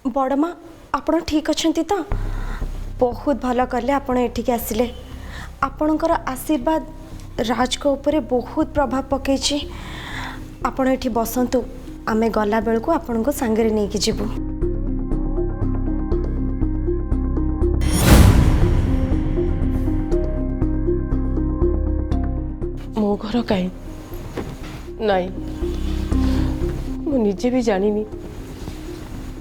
बड़मा आपण ठीक अच्छा तो बहुत भल कले आपण एठिक आसिले आपणकर आशीर्वाद राज को ऊपर बहुत प्रभाव पकई आपण एठी बसंतु आमे गला बेल को आपण को सांगरे नहीं कि जीवु मो घर कहीं नहीं मुझे भी जानी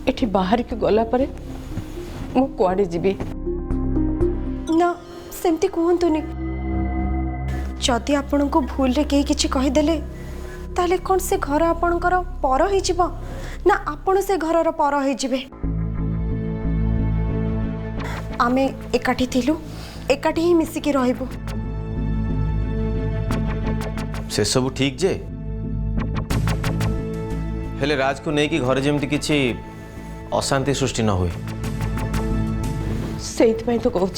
एठी बाहर के गला परे मु कुआडे जीवी ना सेमती कहतुनि जदि आपण को भूल रे कहीं किछि कहीदेले ताले कौन से घर आपणकर पर हो जीव ना आपण से घर पर हो जिवे आमे एकाठी थिलु एकाठी ही मिसिकी रहइबु से सब ठीक जे हेले राज को नहीं कि घर जमती किछि अशांति सृष्टि न हुए से तो कहूँ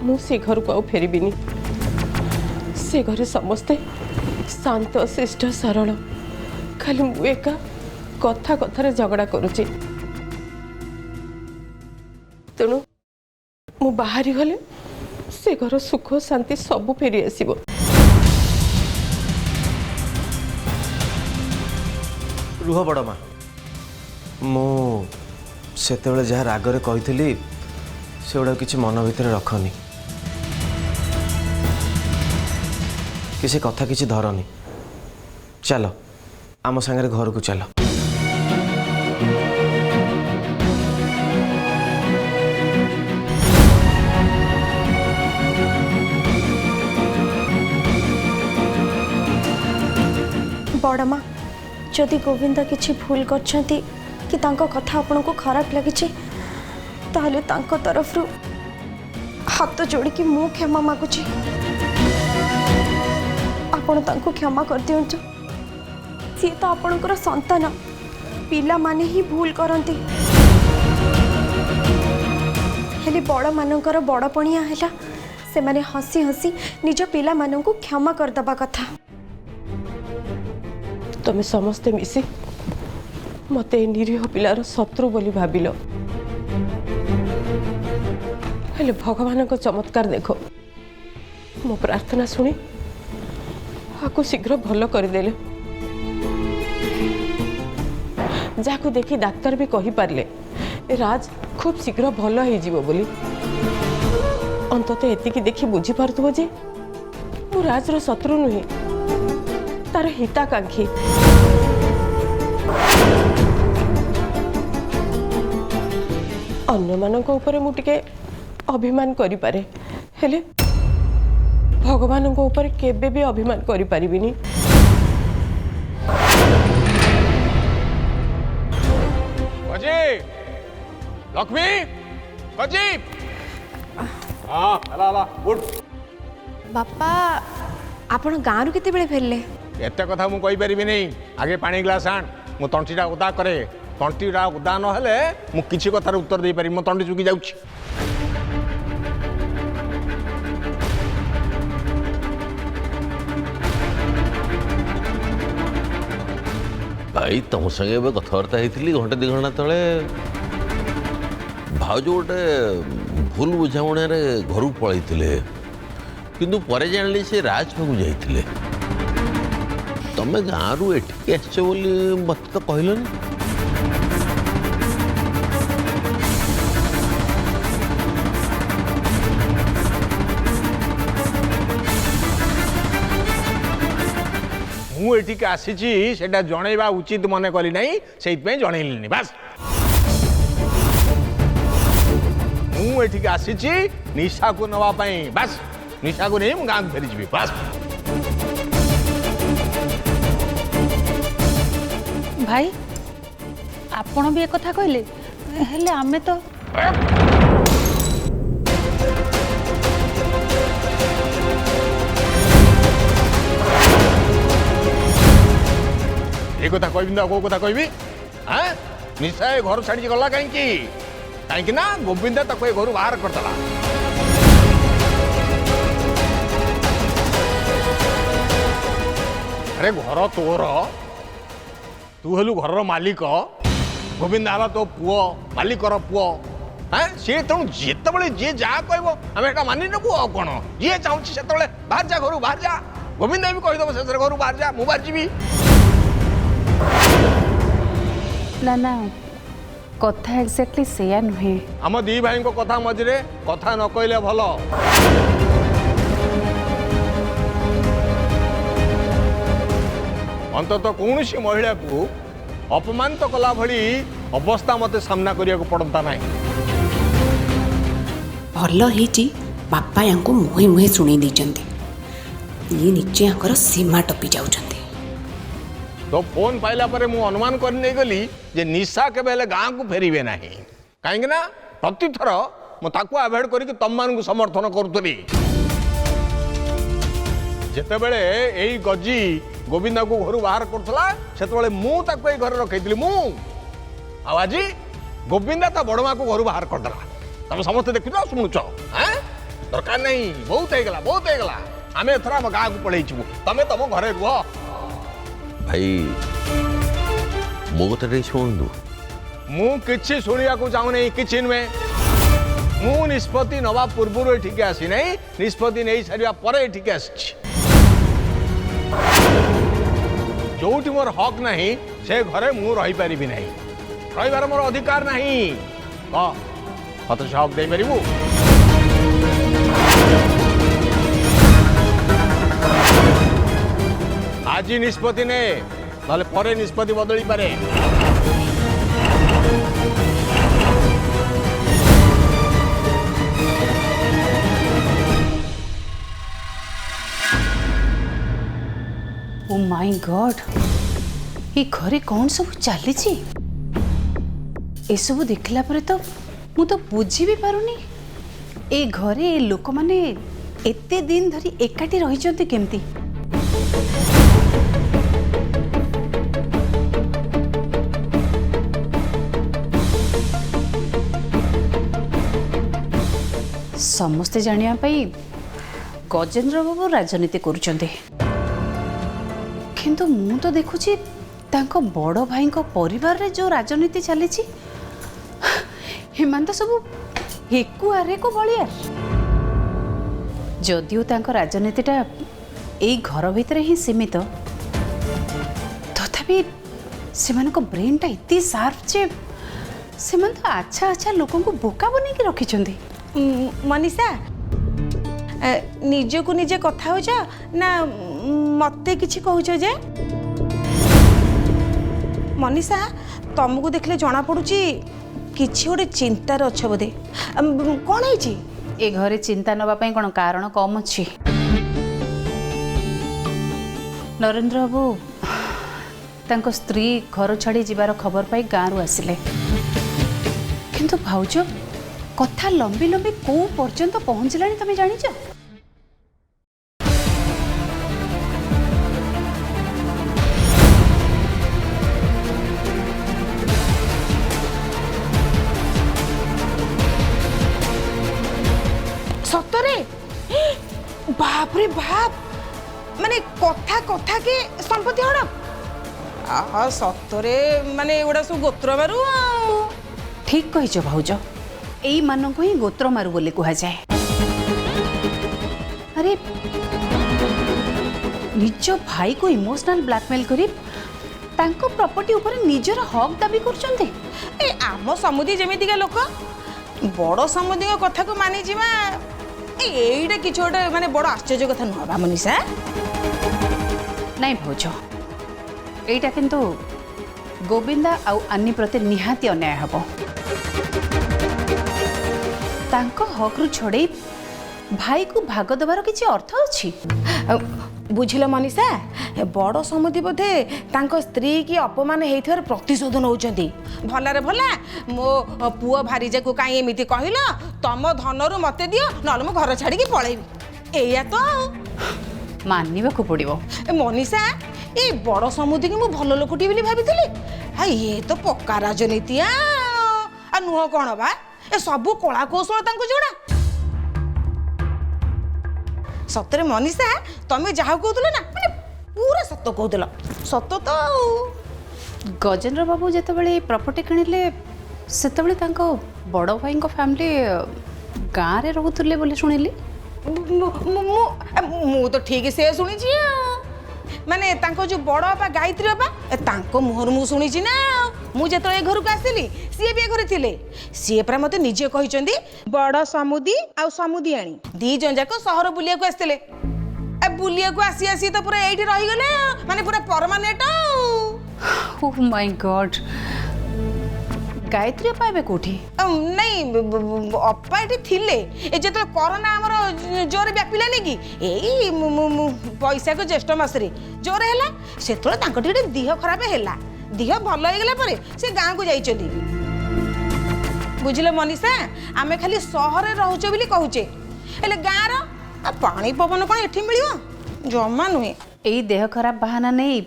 मु से घर को आउ फेरबिनी से घरे समस्ते शांत शिष्ट सरल खाली मु एका कथा कथार झगड़ा करुची तेणु मु बाहरी गले से घर सुख शांति सब फेरी आसीबो रुह बड़ माँ मु सेतेबेले जहाँ रागरे कही से गुड़ा किसी मन भितर रखनी किसी कथा किसी धरनी चलो आम सांगे घर को चलो बड़मा जदि गोविंद किछि भूल करछंती कि तांको कथा आपण को खराब लगी ताहले तांको तरफ रु हाथ जोड़ी कि मु क्षमा मागुची आपण तांको क्षमा कर दियंतु सी तो आपणकर संतान पिला माने ही भूल करंती हेले बड़ मानकर बड़ पणिया हैला से माने हसी हसी निज पिला माननकु क्षमा कर दबा कथा तमें समस्ते मिसी मते निरीह पिलार शत्रु बोली भाविल हेले भगवान को चमत्कार देखो मो प्रार्थना शुणी आपको शीघ्र भल करदेले जाकु देखी डाक्तर भी कही पारले राज खूब शीघ्र भल हो जीवो बोली अंतत एतिकी देखी बुझी पारथुबो जे मु राजर शत्रु नुहे तार हिताकांक्षी अन्य मानक ऊपर मु टिके अभिमान करि पारे हेले भगवान ऊपर केबे भी अभिमान करि परिबिनी कजी लक्ष्मी कजी हां हला हला उठ बापा आपण गाँव रु केते बेले फेरले एते कथा मु कहि परिबि नहीं आगे पानी ग्लास आन मु तंटीटा उदा करे तंटीटा उदा न हेले मु किछि कथार उत्तर दे पारि मु तंटी चुकी जाउछि भाई तुम संगे कथबार्ता होती घंटे 2 घंटा तले भाज गोटे भूल बुझाणा घर पलैते किंतु पर जान से राज पाक जाइए तमें गाँव रु एठिक आस मत तो कहलन मुझे आसी जनइबा उचित मन कली नहीं से जनइली बास मुझे आसी निशा को नवापाई बास निशा को नहीं गाँव फेरी जी बास भाई आपण भी एक कथा कहले हेले आमे तो ये कथा कहबी ना को कथा कहबी हाँ निशा घर छाड़ी गला कहीं कहीं ना गोविंदा ताको घर बाहर करदेला अरे घर तोर तू हेलु घर मालिक गोविंद आला तो पुओ मालिकर पुओ हाँ सी तेणु जिते जी जहाँ कह आम मानि नबू आ कौन जी चाहूँ से बाहर जा घर बाहर जा गोविंद भी कहीदेव शेष घर बाहर जा मुझे बाहर जी ना ना कथा एक्जाक्टली सेया नुहे आम दी भाई कथा मझे कथा न कहले भल अंतत कौन सी महिला को अपमानित कला भली अवस्था मत सामना करिया पड़ता ना भल ହେଇଛି ବାପା ୟାଙ୍କୁ ମୁହେଁ ମୁହେଁ ଶୁଣେଇ ଦେଇଛନ୍ତି ଇଏ ନିଜେ ୟାଙ୍କର ସୀମା ଟପି ଯାଉଛନ୍ତି। तो फोन पाइला पर मु अनुमान कर नहीं गली जे निशा के बेले गाँ को फेरबे ना कहीं ना प्रतिथर मुझे आभोड करके तुम मान समर्थन करुली जिते बड़े यही गजी गोविंद को घर बाहर करुला से मुझे घर रखी मु आज गोविंदा ता बड़ माँ को घर बाहर करदेला तुम समस्त देखुच शुणुच दरकार नहीं बहुत होगा आम एथर आम गाँ को पलैबू तुम तुम घरे रुह भाई मो कथा टे शुणु मु किछि शुणिया को चाहू नहीं किछि नुहे मु निष्पत्ति नवा पूर्व एठिक आसी नहीं निष्पत्ति नहीं सारा पर एठिक आसी जोटी मोर हक नहीं से घरे मु रही पारिबी नहीं रहिबार मोर अधिकार नहीं मत से हक दे पारिबू आज निष्पत्ति ने नाले परे निष्पत्ति बदली पारे ओ माय गॉड ये घरे कौन सब चली एसबू देखला परे तो मु तो बुझी भी पारुनी ए घरे ए लोक माने एते दिन धरी एकाठी रहिचंती केमती समस्ते जानिया पाई गजेंद्र बाबू राजनीति करुचंती किंतु मु तो देखुची तांको बड़ भाई को परिवार रे जो राजनीति चली हेमान तो सब एकु आरे को बलिया जदियो तांको राजनीतिटा एई घर भितर ही सीमित तथापि सेमानको ब्रेनटा इति शार्प जे सेमान तो अच्छा अच्छा लोगों को बोका बने के रखिछंती मनीषा निज को निजे कथा हो जा ना मते किछि कहूछ जे मनीषा तुमको देखले जना पड़ुची किछि गोटे चिंतार अच्छ बोधे कौन है ए घरे चिंता नवा पई कोन कारण कम अछि नरेंद्र बाबू तांको स्त्री घर छाड़ी जीवार खबर पाई गाँव आसिले किंतु भाउज कथा लंबी लंबी को पर्यंत पहुंचलानी तमे जानिଛ सतरे बाप रे बाप माने कथा कथा के संपत्ति हड़प सतरे माने एगुड़ा सब गोत्र मारू ठीक कहिଛ भाउज एई माननको ही गोत्र मारू बोले कहा जाए अरे निज भाई को इमोशनल ब्लैकमेल करी तांको प्रॉपर्टी ऊपर निजर हक दाबी करचंते ए आम समुदी जेमितिका लोक बड़ समुदी कथा को मानि जिमा एईटा किछ गोटे माने बड़ आश्चर्य कथा नुह बा मनीषा नहीं भाउज एईटा किंतु गोविंदा आउ अन्नी प्रति निहाती अन्याय हबो तांको हक रु छोड़े भाई को भाग देवार किसी अर्थ अच्छी बुझिल मनीषा बड़ समुदी बोधे तांको स्त्री की अपमान होइथार प्रतिशोध नौचंती भलारे भला मो पुओ भारीजा को काई एमिति कहिल तम धनरु मते दियो नल मो घर छाड़ी की पळेबी एया तो मानिबा को पड़िबो मनीषा ए बड़ समुदी की मु भल लोकटी बोली भाबिथिली आ ये तो पक्का राजनीति आ नुह कोन बा ए सबु कला कौशल तांको जोड़ा सतरे मनीषा तमें जहाँ कहूल ना माने पूरा सत कहूल सत तो ଗଜେନ୍ଦ୍ର ବାବୁ ଯେତେବେଳେ ପ୍ରପର୍ଟି କିଣିଲେ ସେତେବେଳେ ତାଙ୍କ ବଡ଼ ଭାଇଙ୍କ ଫ୍ୟାମିଲି ଗାଁରେ ରହୁଥିଲେ ବୋଲି ଶୁଣିଲି। ମୁଁ ତ ଠିକ୍ ସେ ଶୁଣିଛି ମାନେ ତାଙ୍କ ଯୋଉ ବଡ଼ ବାପା ଗାୟତ୍ରୀ ବାପା ତାଙ୍କ ମୁହଁରୁ ମୁଁ ଶୁଣିଛି ନା। ମୁଁ ଯେତେବେଳେ ଏ ଘରକୁ ଆସିଲି ସିଏ ବି ଏ ଘରେ ଥିଲେ। ସିଏ ପରା ମୋତେ ନିଜେ କହିଛନ୍ତି ବଡ଼ ସମୁଦି ଆଉ ସମୁଦିଆଣୀ 2 ଜଣ ଯାକ ସହର ବୁଲିବାକୁ ଆସିଥିଲେ। ବୁଲିବାକୁ ଆସି ଆସି ତ ପୁରା ଏଇଠି ରହିଗଲେ ମାନେ ପୁରା ପରମାନେଣ୍ଟ। ଓହ ମାଇ ଗଡ୍, ଗାୟତ୍ରୀ ଅପା ଏବେ କୋଉଠି? ନାଇଁ ଅପା ଏଠି ଥିଲେ ଏ ଯେତେବେଳେ କରୋନା ଆମର ଜୋରେ ବ୍ୟାପିଲାନି କି ଏଇ ବୈଶାଖ ଜ୍ୟେଷ୍ଠ ମାସରେ ଜୋରେ ହେଲା ସେତେବେଳେ ତାଙ୍କ ଟିକେ ଦେହ ଖରାପ ହେଲା। ଦେହ ଭଲ ହେଇଗଲା ପରେ ସେ ଗାଁକୁ ଯାଇଛନ୍ତି। ବୁଝିଲ ମନୀଷା, ଆମେ ଖାଲି ସହରରେ ରହୁଛେ ବୋଲି କହୁଛେ ହେଲେ ଗାଁର ପାଣି ପବନ କ'ଣ ଏଠି ମିଳିବ? ଜମା ନୁହେଁ। ଏଇ ଦେହ ଖରାପ ବାହାନା ନେଇ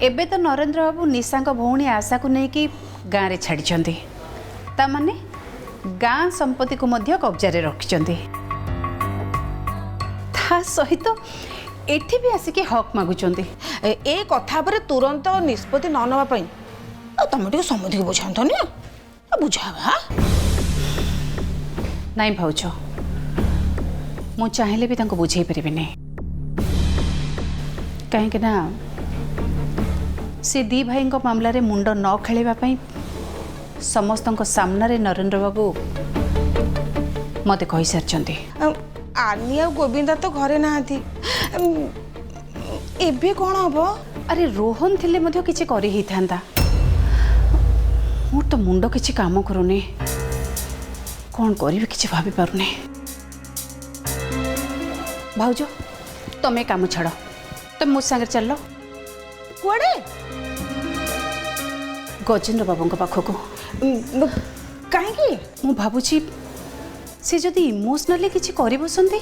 ଏବେ ତ ନରେନ୍ଦ୍ର ବାବୁ ନିଶାଙ୍କ ଭଉଣୀ ଆଶାକୁ ନେଇକି ଗାଁରେ ଛାଡ଼ିଛନ୍ତି। ତାମାନେ ଗାଁ ସମ୍ପତ୍ତିକୁ ମଧ୍ୟ କବ୍ଜାରେ ରଖିଛନ୍ତି। ତା ସହିତ ଏଠି ବି ଆସିକି ହକ୍ ମାଗୁଛନ୍ତି। ଏ କଥା ଉପରେ ତୁରନ୍ତ ନିଷ୍ପତ୍ତି ନ ନେବା ପାଇଁ ତମେ ଟିକେ ସମସ୍ତଙ୍କୁ ବୁଝାନ୍ତନି? ବୁଝାବା ନାଇଁ ଭାଉଜ, ମୁଁ ଚାହିଁଲେ ବି ତାଙ୍କୁ ବୁଝେଇ ପାରିବିନି। କାହିଁକି ନା ସେ 2 ଭାଇଙ୍କ ମାମଲାରେ ମୁଣ୍ଡ ନ ଖେଳିବା ପାଇଁ ସମସ୍ତଙ୍କ ସାମ୍ନାରେ ନରେନ୍ଦ୍ର ବାବୁ ମୋତେ କହିସାରିଛନ୍ତି। ଆନି ଆଉ ଗୋବିନ୍ଦା ତ ଘରେ ନାହାନ୍ତି, ଏବେ କ'ଣ ହବ? ଆରେ ରୋହନ ଥିଲେ ମଧ୍ୟ କିଛି କରି ହେଇଥାନ୍ତା। ମୋର ତ ମୁଣ୍ଡ କିଛି କାମ କରୁନି, କ'ଣ କରିବି କିଛି ଭାବି ପାରୁନି। ଭାଉଜ ତମେ କାମ ଛାଡ଼, ତମେ ମୋ ସାଙ୍ଗରେ ଚାଲ। କୁଆଡ଼େ? ଗଜେନ୍ଦ୍ର ବାବୁଙ୍କ ପାଖକୁ। କାହିଁକି? ମୁଁ ଭାବୁଛି ସେ ଯଦି ଇମୋସନାଲି କିଛି କରି ବସନ୍ତି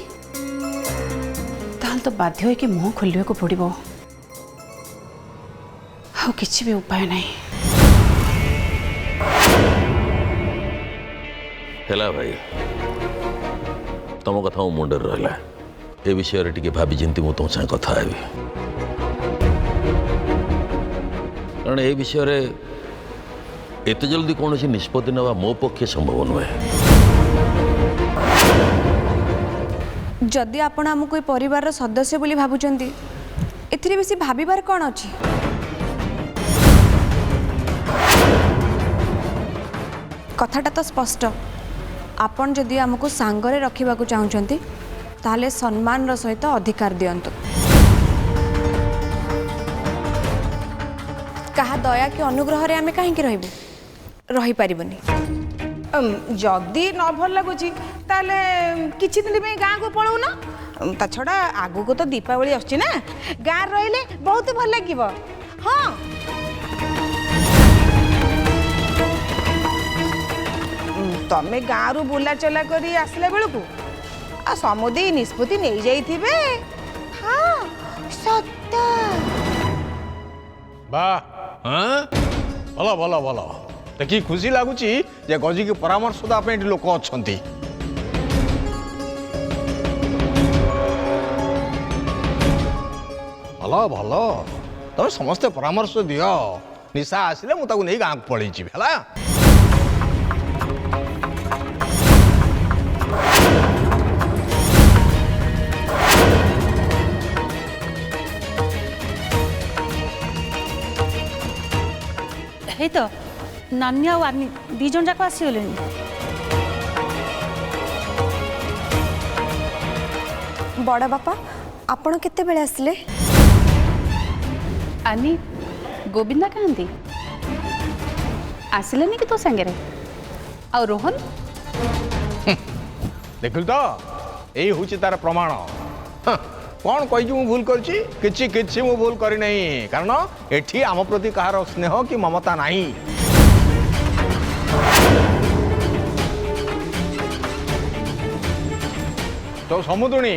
ତାହେଲେ ତ ବାଧ୍ୟ ହୋଇକି ମୁହଁ ଖୋଲିବାକୁ ପଡ଼ିବ। ଆଉ କିଛି ବି ଉପାୟ ନାହିଁ। ହେଲା ଭାଇ, ତମ କଥା ମୋ ମୁଣ୍ଡରେ ରହିଲା। ଏ ବିଷୟରେ ଟିକେ ଭାବି ଚିନ୍ତି ମୁଁ ତମ ସାଙ୍ଗେ କଥା ହେବି, କାରଣ ଏ ବିଷୟରେ ଏତେ ଜଲ୍ଦି କୌଣସି ନିଷ୍ପତ୍ତି ନେବା ମୋ ପକ୍ଷେ ସମ୍ଭବ ନୁହେଁ। ଯଦି ଆପଣ ଆମକୁ ଏ ପରିବାରର ସଦସ୍ୟ ବୋଲି ଭାବୁଛନ୍ତି ଏଥିରେ ବେଶୀ ଭାବିବାର କ'ଣ ଅଛି? କଥାଟା ତ ସ୍ପଷ୍ଟ। ଆପଣ ଯଦି ଆମକୁ ସାଙ୍ଗରେ ରଖିବାକୁ ଚାହୁଁଛନ୍ତି ତାହେଲେ ସମ୍ମାନର ସହିତ ଅଧିକାର ଦିଅନ୍ତୁ। କାହା ଦୟା କି ଅନୁଗ୍ରହରେ ଆମେ କାହିଁକି ରହିବୁ? ରହିପାରିବୁନି। ଯଦି ନ ଭଲ ଲାଗୁଛି ତାହେଲେ କିଛି ଦିନ ପାଇଁ ଗାଁକୁ ପଳଉନ। ତା ଛଡ଼ା ଆଗକୁ ତ ଦୀପାବଳି ଆସୁଛି ନା, ଗାଁରେ ରହିଲେ ବହୁତ ଭଲ ଲାଗିବ। ହଁ ତମେ ଗାଁରୁ ବୁଲାଚଲା କରି ଆସିଲା ବେଳକୁ ଆଉ ସମୁଦି ନିଷ୍ପତ୍ତି ନେଇଯାଇଥିବେ। ହଁ ସତ। ବାহ, ଭଲ ଭଲ ଭଲ। ଦେଖି ଖୁସି ଲାଗୁଛି ଯେ ଗଜିକି ପରାମର୍ଶ ଦେବା ପାଇଁ ଏଠି ଲୋକ ଅଛନ୍ତି। ଭଲ ଭଲ, ତମେ ସମସ୍ତେ ପରାମର୍ଶ ଦିଅ। ନିଶା ଆସିଲେ ମୁଁ ତାକୁ ନେଇ ଗାଁକୁ ପଳେଇ ଯିବି ହେଲା। ହେଇ ତ ନାନୀ ଆଉ ଆନି 2 ଜଣ ଯାକ ଆସିଗଲେଣି। ବଡ଼ ବାପା ଆପଣ କେତେବେଳେ ଆସିଲେ? ଆନି ଗୋବିନ୍ଦା କାହାନ୍ତି? ଆସିଲେନି କି ତୋ ସାଙ୍ଗରେ? ଆଉ ରୋହନ? ଦେଖିଲୁ ତ, ଏଇ ହେଉଛି ତାର ପ୍ରମାଣ। କ'ଣ କହିଛି ମୁଁ ଭୁଲ କରିଛି? କିଛି କିଛି ମୁଁ ଭୁଲ କରିନାହିଁ, କାରଣ ଏଠି ଆମ ପ୍ରତି କାହାର ସ୍ନେହ କି ମମତା ନାହିଁ। ତ ସମୁଦୁଣୀ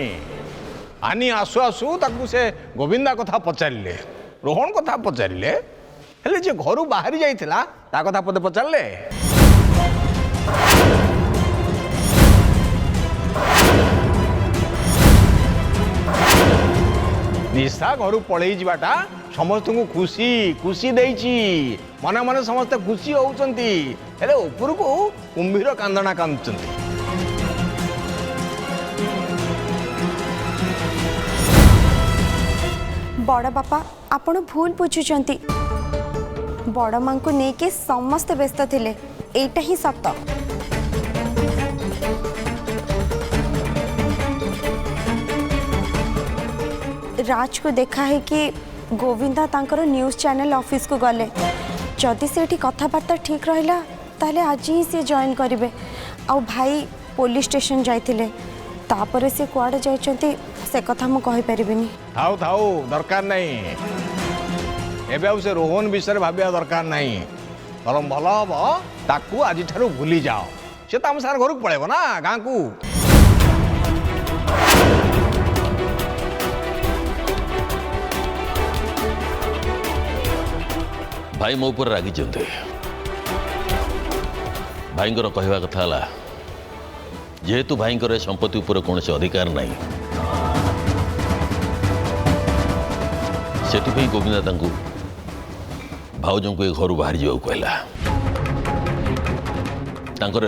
ଆନି ଆସୁ ଆସୁ ତାକୁ ସେ ଗୋବିନ୍ଦା କଥା ପଚାରିଲେ, ରୋହନ କଥା ପଚାରିଲେ, ହେଲେ ଯେ ଘରୁ ବାହାରି ଯାଇଥିଲା ତା କଥା ପଦେ ପଚାରିଲେ? ନିଶା ଘରୁ ପଳେଇ ଯିବାଟା समस्त को खुशी खुशी देइची मने मने समस्त खुशी होउचंती हेले ऊपर को कुंभीर कांदना कांदुचंती बड़ बापा आपण भूल बुझुचंती बड़ मां को नेके समस्त व्यस्त थिले एटा ही सत राज को देखा है कि गोविंदा तांकर न्यूज चैनल ऑफिस को गले जदि से कथबार्ता ठीक रहा ताले आज ही से जॉइन करेंगे आ भाई पुलिस स्टेशन जाइथिले तापर से कुआडे जाइछंती से कथा मु कहि परिबिनी थाऊ थाऊ दरकार नहीं एबे आउ से रोहन विषय भाबिया दरकार नहीं बरम भल हम ताकू आज ठारू भूली जाओ से तो आम सार घर को पड़ेब ना गाँ को भाई मो ऊपर रागी भाई कहवा कथा है जेहेतु भाई संपत्ति उपर कौन से अधिकार नहीं से गोविंदा भाउज को घर बाहर जा कहला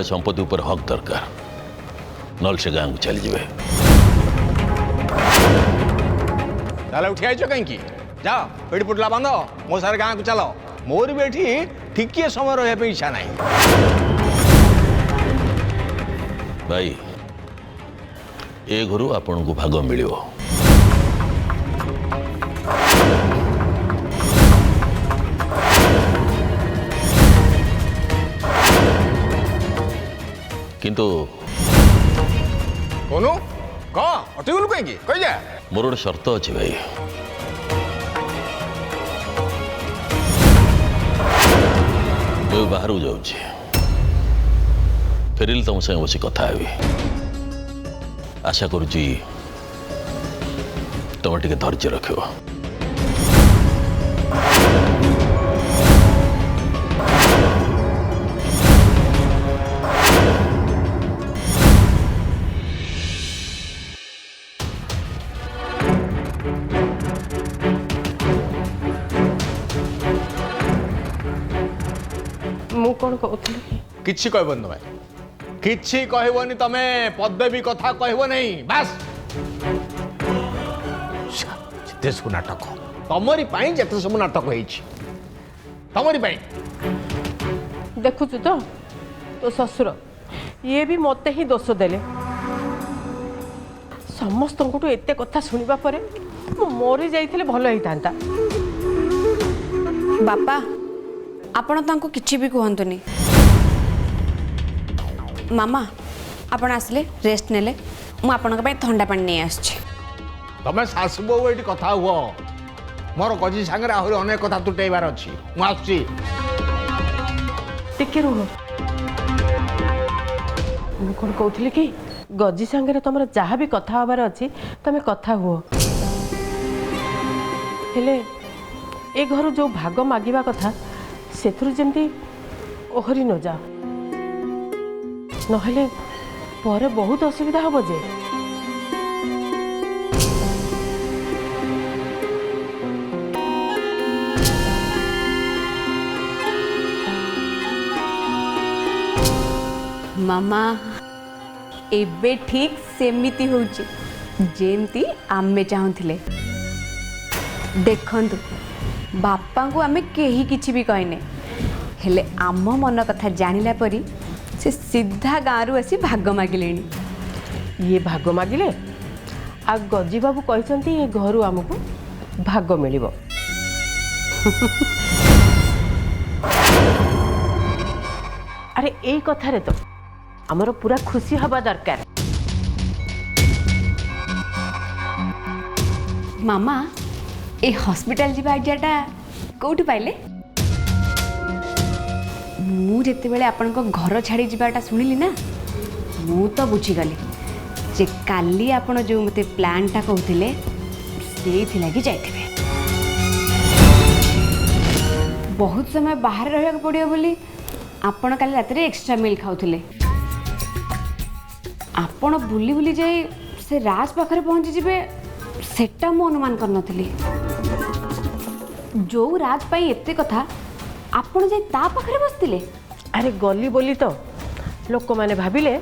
संपत्ति उपर हक दरकार नल से गाँव को चली जाए ताले उठी आइछ कहीं जाओ पेटी पुटला बांध मो सारे गाँव को चलो मोर भी एठी ठिकिए समय रहा इच्छा नहीं भाई ए घरू आपन को भाग मिलियो किंतु कोनो अटिगलु कहीं कही जा मोर गोटे शर्त अच्छे भाई बाहर जाऊँ फेरिल तुम संगे बस कथा हेबी आशा करुच्ची तुम टे धैर्य रख मु कौन कहूली किछि कहबन भाई किछि कहबनी तमे पदे भी कथा कहब नहीं बस जेते सब नाटक तमरी पाई जेते सब नाटक होइछि तमरी पाई देखुचु तो तो ससुर ये भी मते ही दोष देले समस्त को एते कथा सुनिबा परे मरी जाइथिले भलो हेइतांता बापा आपण तांको किछि भी कहंतुनी मामा आपण आसले रेस्ट नेले मु आपण के ठंडा पानी नहीं आछि तमे सासु बो एठी कथा हुओ मोर गजी संगे आहुरी अनेक कथा तुटेबार अछि मु आछि टिके रुह मु कौन कहूली कि गजी सांगे तुम जहाँ भी कथा हबार अच्छी तुम कथा हुओ हेले ए घर जो भाग मागिबा कथा सेथुरु जेमती ओहरी न जा नहले परे बहुत असुविधा हम जे मामा एबे ठीक सेमिति होउची जेमती आमे चाहुथिले देखंतु बापा को आमे केही किछि भी कहने हेले आम मन कथा जानिला परी से सीधा गाँव आसी भाग मागिलेनी ये भाग मागिले आ गजी बाबू कहते ये घर आमको भाग मिलिबो अरे ए कथारे तो आमर पूरा खुशी हवा दरकार मामा ए हॉस्पिटल जीवा आइडियाटा कोठी पाइले मु जेते बेले आपन को घर छाड़ी जीवाटा सुनिली ना मु तो बुझीगली जे काली आपण जो मते प्लानटा कहउथिले सेथि लागि जाइथिबे बहुत समय बाहर रहया पड़ियो बोली आपण काली रात रे एक्स्ट्रा मील खाउथिले आपण बुली बुली जाई से राज पाखरे पहुंची जिबे सेटा मु अनुमान कर नथली जो राज पाई एते कथा आपण जे ता पाखरे बसतिले अरे गली बोली तो लोक माने भाविले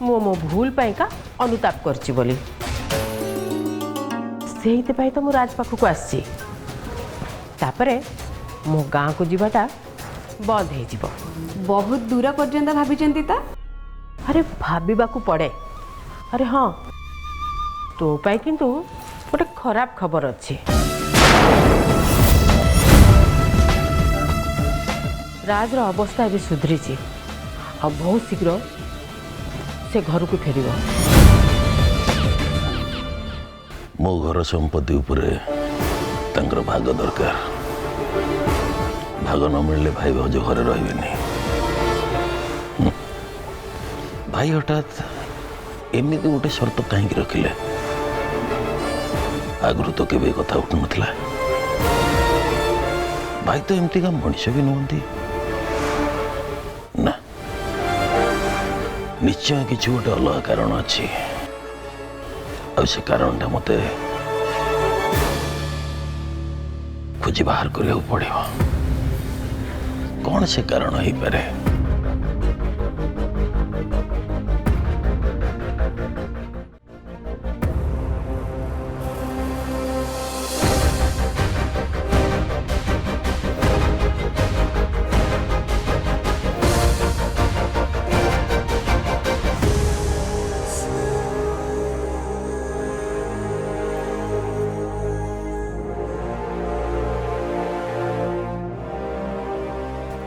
मो मो भूल पाई का अनुताप करची बोली सेहिते पाई तो मु राज पाखु आसी तापरे मो गाँ को जीवाटा बंद हो जीव बहुत दूर पर्यंत भाबिचंती ता अरे भाबिबाकू पड़े अरे हाँ तो पाई किंतु गोटे खराब खबर अच्छी राजर अवस्था भी सुधरी आ बहुत शीघ्र से घर को फेर मो घर संपत्ति उपरे तांकर भाग दरकार भाग न मिलले भाई भाज घरे रही भाई हठात एमती गोटे शर्त कहीं रखिले आगु तो केवे कथा उठु नथिला भाई तो एमती का मनुष्य भी नुहंती ना निश्चय किसी गोटे अलग कारण अच्छी आ से कारणटा मते खोजी बाहर करिया पड़िबो कौन से कारण ही पारे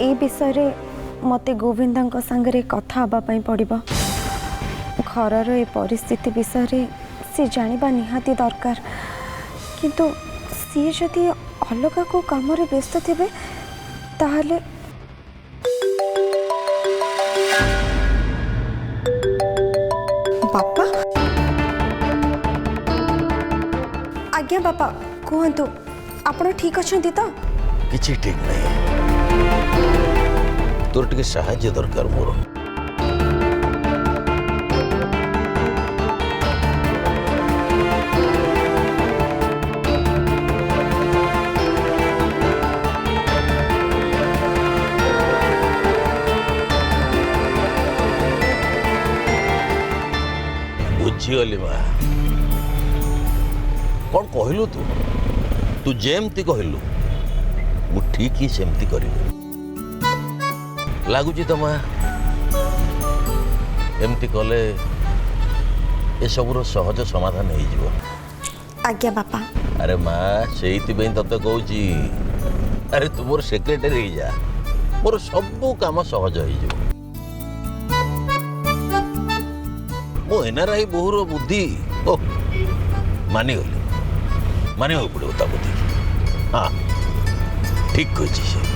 ए विषय मते गोविंदा सांगरे कथा हवापाई पड़िबो घरर ए परिस्थिति विषय सी जानिबा निहाती दरकार किंतु सी जदि अलगा को काम रे व्यस्त थिबे ताहले बापा आज्ञा बापा कहतु आपण ठीक अछंती तो किछि ठीक नहीं तोर टिके साहाय्य दरकार मोर बुझीगली माँ कौन कहलु तू जेमती कहलु मु ठीक ही सेमती करिबे लगुच तो माँ एमती कले ए सबुर सहज समाधान हो आज्ञा बापा अरे माँ से तते कहूँ अरे तू मोर सेक्रेटरी ही जा मोर सबू काम सहज हो मो एनआरआई बोहूर बुद्धि मानिगली मानिबा पड़ो ता बुद्धि हाँ ठीक कही से